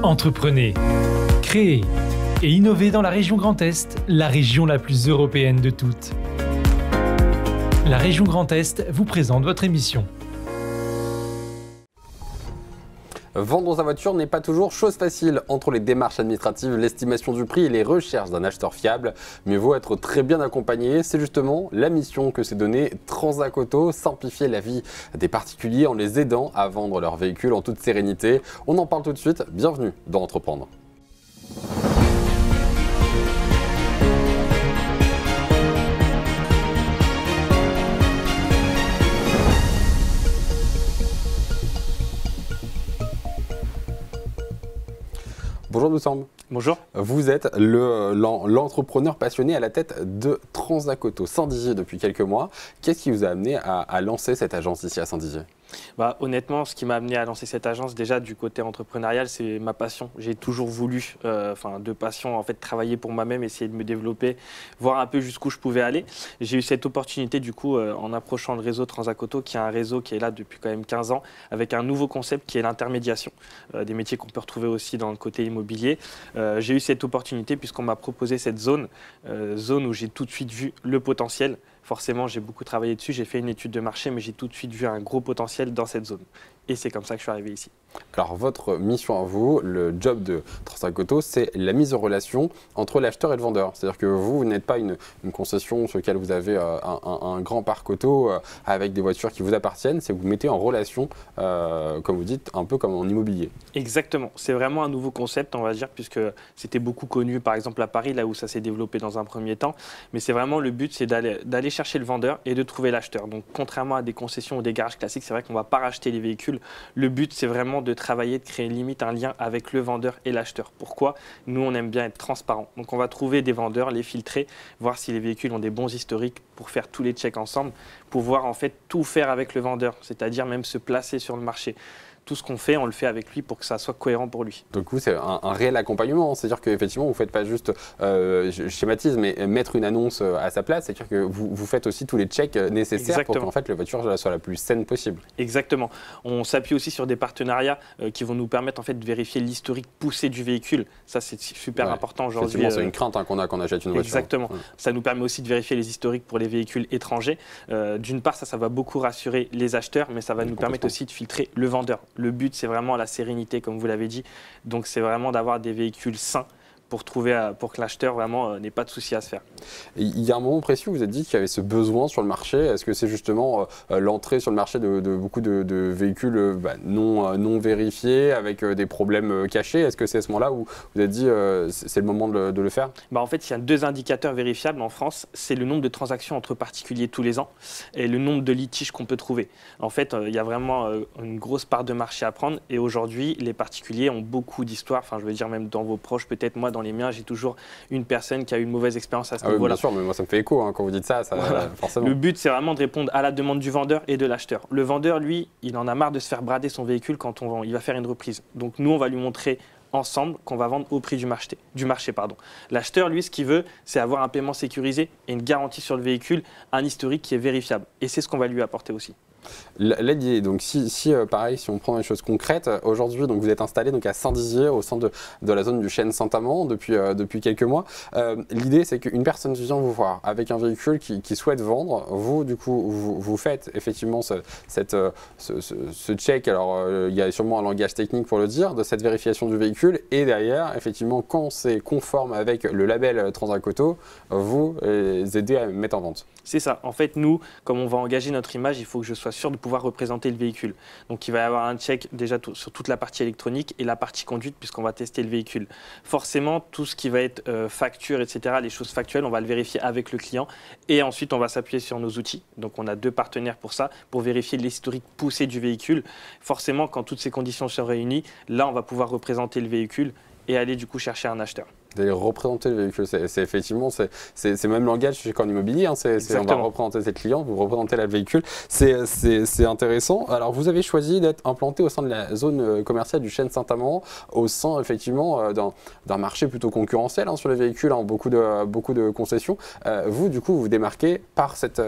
Entreprenez, créez et innovez dans la région Grand Est, la région la plus européenne de toutes. La région Grand Est vous présente votre émission. Vendre sa voiture n'est pas toujours chose facile. Entre les démarches administratives, l'estimation du prix et les recherches d'un acheteur fiable, mieux vaut être très bien accompagné. C'est justement la mission que s'est donnée Transac Auto, simplifier la vie des particuliers en les aidant à vendre leur véhicule en toute sérénité. On en parle tout de suite. Bienvenue dans Entreprendre. Bonjour Doucembre. Bonjour. Vous êtes l'entrepreneur passionné à la tête de Transac Auto, Saint-Dizier depuis quelques mois. Qu'est-ce qui vous a amené à lancer cette agence ici à Saint-Dizier ? Honnêtement, ce qui m'a amené à lancer cette agence, déjà du côté entrepreneurial, c'est ma passion. J'ai toujours voulu, de passion, en fait, travailler pour moi-même, essayer de me développer, voir un peu jusqu'où je pouvais aller. J'ai eu cette opportunité, du coup, en approchant le réseau Transac Auto, qui est un réseau qui est là depuis quand même 15 ans, avec un nouveau concept qui est l'intermédiation, des métiers qu'on peut retrouver aussi dans le côté immobilier. J'ai eu cette opportunité puisqu'on m'a proposé cette zone où j'ai tout de suite vu le potentiel. Forcément, j'ai beaucoup travaillé dessus, j'ai fait une étude de marché, mais j'ai tout de suite vu un gros potentiel dans cette zone. Et c'est comme ça que je suis arrivé ici. Alors, votre mission à vous, le job de Transac Auto, c'est la mise en relation entre l'acheteur et le vendeur. C'est-à-dire que vous n'êtes pas une concession sur laquelle vous avez un grand parc auto avec des voitures qui vous appartiennent, c'est que vous mettez en relation, comme vous dites, un peu comme en immobilier. Exactement. C'est vraiment un nouveau concept, on va dire, puisque c'était beaucoup connu, par exemple, à Paris, là où ça s'est développé dans un premier temps. Mais c'est vraiment le but, c'est d'aller chercher le vendeur et de trouver l'acheteur. Donc, contrairement à des concessions ou des garages classiques, c'est vrai qu'on ne va pas racheter les véhicules. Le but, c'est vraiment de travailler, de créer limite un lien avec le vendeur et l'acheteur. Pourquoi ? Nous, on aime bien être transparent. Donc, on va trouver des vendeurs, les filtrer, voir si les véhicules ont des bons historiques pour faire tous les checks ensemble, pouvoir en fait tout faire avec le vendeur, c'est-à-dire même se placer sur le marché. Tout ce qu'on fait, on le fait avec lui pour que ça soit cohérent pour lui. Donc, c'est un réel accompagnement. C'est-à-dire qu'effectivement, vous ne faites pas juste, je schématise, mais mettre une annonce à sa place. C'est-à-dire que vous faites aussi tous les checks nécessaires. Exactement. Pour qu'en fait, la voiture soit la plus saine possible. Exactement. On s'appuie aussi sur des partenariats qui vont nous permettre en fait, de vérifier l'historique poussé du véhicule. Ça, c'est super important aujourd'hui. Effectivement, c'est une crainte qu'on a quand on achète une voiture. Exactement. Ça nous permet aussi de vérifier les historiques pour les véhicules étrangers. D'une part, ça va beaucoup rassurer les acheteurs, mais ça va nous permettre aussi de filtrer le vendeur. Le but, c'est vraiment la sérénité, comme vous l'avez dit. Donc, c'est vraiment d'avoir des véhicules sains pour que l'acheteur vraiment n'ait pas de souci à se faire. Il y a un moment précis où vous avez dit qu'il y avait ce besoin sur le marché. Est-ce que c'est justement l'entrée sur le marché de beaucoup de véhicules non vérifiés, avec des problèmes cachés? Est-ce que c'est à ce moment-là où vous avez dit c'est le moment de le faire? En fait, il y a deux indicateurs vérifiables en France. C'est le nombre de transactions entre particuliers tous les ans et le nombre de litiges qu'on peut trouver. En fait, il y a vraiment une grosse part de marché à prendre. Et aujourd'hui, les particuliers ont beaucoup d'histoires. Enfin, je veux dire, même dans vos proches, peut-être moi, dans les miens, j'ai toujours une personne qui a eu une mauvaise expérience à ce niveau-là. Bien sûr, mais moi ça me fait écho quand vous dites ça, voilà. Forcément. Le but, c'est vraiment de répondre à la demande du vendeur et de l'acheteur. Le vendeur, lui, il en a marre de se faire brader son véhicule quand il va faire une reprise. Donc nous, on va lui montrer ensemble qu'on va vendre au prix du marché. L'acheteur, lui, ce qu'il veut, c'est avoir un paiement sécurisé et une garantie sur le véhicule, un historique qui est vérifiable. Et c'est ce qu'on va lui apporter aussi. L'idée, donc pareil, si on prend des choses concrètes, aujourd'hui donc vous êtes installé donc à Saint-Dizier au sein de la zone du chêne Saint-Amand depuis quelques mois. L'idée, c'est qu'une personne vient vous voir avec un véhicule qui souhaite vendre. Vous, du coup, vous faites effectivement ce check. Alors, il y a sûrement un langage technique pour le dire, de cette vérification du véhicule. Et derrière, effectivement, quand c'est conforme avec le label Transac Auto, vous les aidez à mettre en vente. C'est ça. En fait, nous, comme on va engager notre image, il faut que je sois sûr de pouvoir représenter le véhicule. Donc, il va y avoir un check déjà sur toute la partie électronique et la partie conduite puisqu'on va tester le véhicule. Forcément, tout ce qui va être facture, etc., les choses factuelles, on va le vérifier avec le client. Et ensuite, on va s'appuyer sur nos outils. Donc, on a deux partenaires pour ça, pour vérifier l'historique poussé du véhicule. Forcément, quand toutes ces conditions sont réunies, là, on va pouvoir représenter le véhicule et aller du coup chercher un acheteur. D'aller représenter le véhicule, c'est effectivement, c'est même langage qu'en immobilier, hein, on va représenter ses clients, vous représentez le véhicule, c'est intéressant. Alors vous avez choisi d'être implanté au sein de la zone commerciale du Chêne Saint-Amand, au sein effectivement d'un marché plutôt concurrentiel sur les véhicules, beaucoup de concessions. Vous, du coup, vous démarquez par cet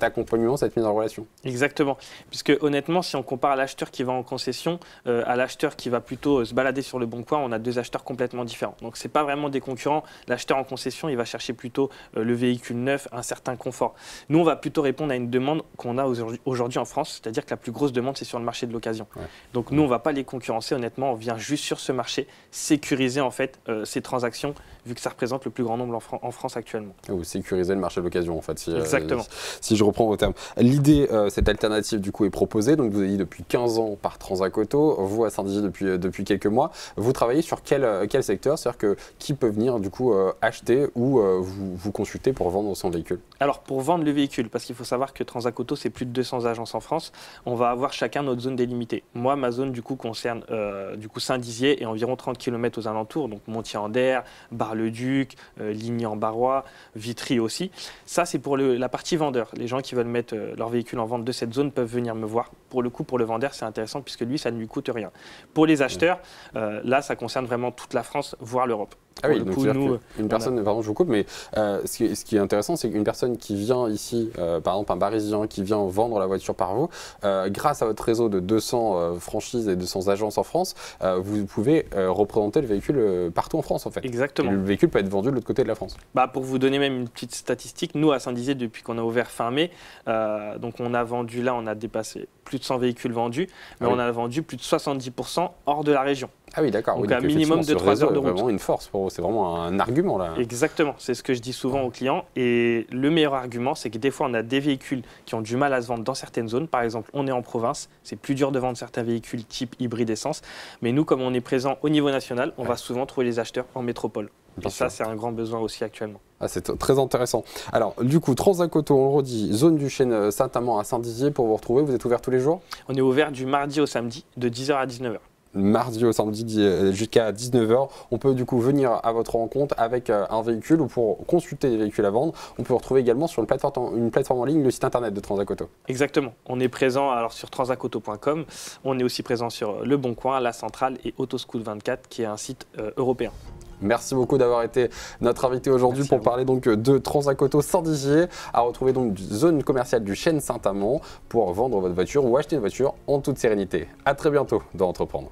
accompagnement, cette mise en relation. Exactement, puisque honnêtement, si on compare l'acheteur qui va en concession à l'acheteur qui va plutôt se balader sur le bon coin, on a deux acheteurs complètement différents. Donc ce n'est pas vraiment des concurrents. L'acheteur en concession, il va chercher plutôt le véhicule neuf, un certain confort. Nous, on va plutôt répondre à une demande qu'on a aujourd'hui en France, c'est-à-dire que la plus grosse demande, c'est sur le marché de l'occasion. Ouais. Donc nous, on ne va pas les concurrencer, honnêtement, on vient juste sur ce marché sécuriser en fait ces transactions, vu que ça représente le plus grand nombre en France actuellement. Vous sécurisez le marché de l'occasion, en fait, exactement. Si je reprends vos termes. L'idée, cette alternative, du coup, est proposée. Donc vous avez dit depuis 15 ans par Transac Auto, vous à Saint-Dizier depuis quelques mois. Vous travaillez sur quel secteur? C'est-à-dire que qui peut venir du coup acheter ou vous consulter pour vendre son véhicule? Alors pour vendre le véhicule, parce qu'il faut savoir que Transac Auto c'est plus de 200 agences en France, on va avoir chacun notre zone délimitée. Moi ma zone du coup concerne Saint-Dizier et environ 30 km aux alentours, donc Montier-en-Der, Bar-le-Duc, Ligny-en-Barrois, Vitry aussi. Ça c'est pour la partie vendeur. Les gens qui veulent mettre leur véhicule en vente de cette zone peuvent venir me voir. Pour le coup pour le vendeur c'est intéressant puisque lui ça ne lui coûte rien. Pour les acheteurs, là ça concerne vraiment toute la France, voire l'Europe. Ah oui, donc une personne, pardon je vous coupe, mais ce qui est intéressant, c'est qu'une personne qui vient ici, par exemple un Parisien qui vient vendre la voiture par vous, grâce à votre réseau de 200 franchises et 200 agences en France, vous pouvez représenter le véhicule partout en France en fait. Exactement. Et le véhicule peut être vendu de l'autre côté de la France. Pour vous donner même une petite statistique, nous à Saint-Dizier, depuis qu'on a ouvert fin mai, donc on a vendu là, on a dépassé plus de 100 véhicules vendus, mais on a vendu plus de 70% hors de la région. Ah oui, d'accord. Donc, un minimum de 3 heures de route. C'est vraiment une force pour vous, c'est vraiment un argument là. Exactement, c'est ce que je dis souvent aux clients. Et le meilleur argument, c'est que des fois, on a des véhicules qui ont du mal à se vendre dans certaines zones. Par exemple, on est en province, c'est plus dur de vendre certains véhicules type hybride essence. Mais nous, comme on est présent au niveau national, on va souvent trouver les acheteurs en métropole. Et ça, c'est un grand besoin aussi actuellement. Ah, c'est très intéressant. Alors, du coup, Transac Auto, on le redit, zone du Chêne Saint-Amand à Saint-Dizier pour vous retrouver. Vous êtes ouvert tous les jours? On est ouvert du mardi au samedi, de 10h à 19h. Mardi au samedi jusqu'à 19h. On peut du coup venir à votre rencontre avec un véhicule ou pour consulter les véhicules à vendre. On peut retrouver également sur une plateforme en ligne le site internet de Transac Auto. Exactement. On est présent alors sur transacauto.com. On est aussi présent sur Le Bon Coin, La Centrale et Autoscout 24 qui est un site européen. Merci beaucoup d'avoir été notre invité aujourd'hui pour parler donc de Transac Auto Saint-Dizier, à retrouver donc zone commerciale du Chêne Saint-Amand pour vendre votre voiture ou acheter une voiture en toute sérénité. À très bientôt dans Entreprendre.